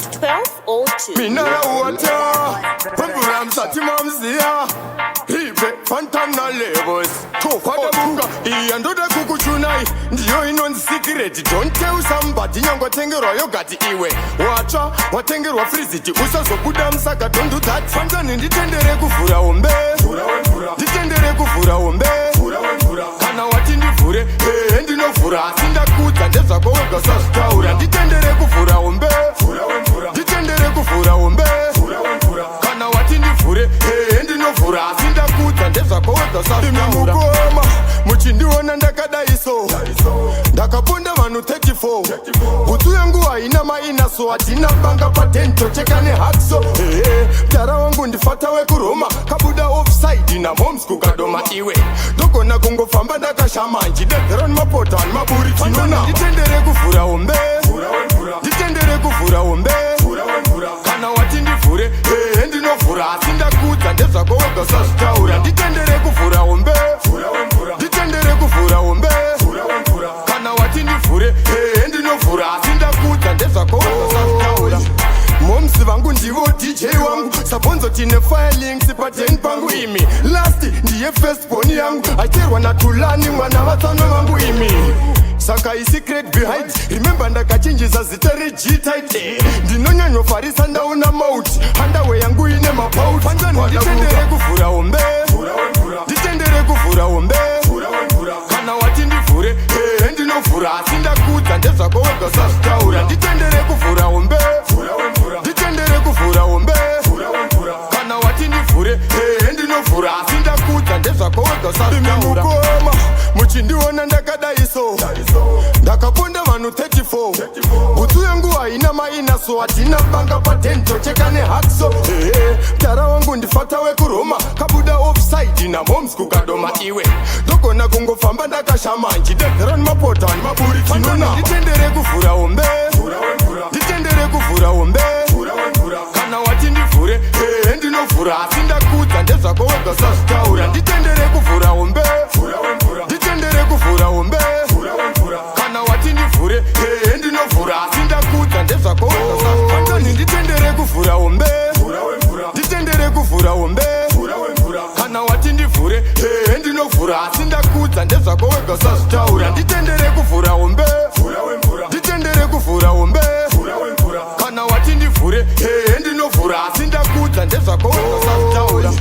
12:02. Minara water, Pampuram Satimamzia, Ripe, Fantana levels, Tofamunga, Iandoda Kukuchunai, Dio in on secret, don't tell somebody, Yango Tengero, Yogati Iwe, Wacha, Watengero Friziti, Usa Sokudam Saka, don't do that, Fantan in the Tendereku Fura Umbe, the Tendereku Fura Umbe, Kana Watindi Fure, and no Fura, Sinda Kuta, there's a go to Sastaura, the Tendereku Fura Umbe, Ditendere kufura umbe Kana watindi fure Endi no fura Sinda kuta ndeza koweka safi Imemukoma Muchindi wana ndakada iso Ndakabunda manu 34 Utu yangu haina maina so Atina banga patento Chekane hakso Mtara wangu ndifata we kuroma Kabuda offside na moms kukadoma iwe Doko na kungo famba ndaka shamanji Deteron mapotan maburi chinona Ditendere kufura umbe Ditendere kufura umbe Kana watindi fure endi no fura Sinda kuta ndeza koweka sastaura Ditendere kufura umbe Ditendere kufura umbe Kana watindi fure endi no fura Sinda kuta ndeza koweka sastaura Momsi vangu ndivo DJ wangu Sabonzo tine filing sipaten pangu imi Lasti ndiye first pony yangu Aiterwa na tulani mwana watano wangu imi Saka is secret behind Remember ndakachinjiza zitari G-tight Ndinonyanyo farisa ndauna mouth Handawe yangu ine mapout Panjani ditendere kufura umbe Ditendere kufura umbe Kana watindi fure endi no fura Sinda kuta ndeza koweka sastaura Ditendere kufura umbe Ditendere kufura umbe Kana watindi fure endi no fura Sinda kuta ndeza koweka sastaura Imemukoma Muchindi wana ndakada iso Ndakabunda manu 34 Utu yangu haina maina so Atina banga patento Chekane hakso Mtara wangu ndifata we kuroma Kabuda offside na moms kukadoma iwe Doko na kungo famba ndaka shamanji Deteron mapotan maburi chinona Ditendere kufura umbe Ditendere kufura umbe Kana watindi fure endi no fura Sinda kuta ndeza koweka sastaura Ditendere kufura umbe Ditendere kufura umbe Kana watindi fure endi no fura Sinda kuta ndeza koweka sastaura Ditendere kufura umbe Ditendere kufura umbe Kana watindi fure endi no fura Sinda kuta ndeza koweka sastaura Ditendere kufura umbe Ditendere kufura umbe Kana watindi fure endi no fura Sinda kuta ndeza koweka sastaura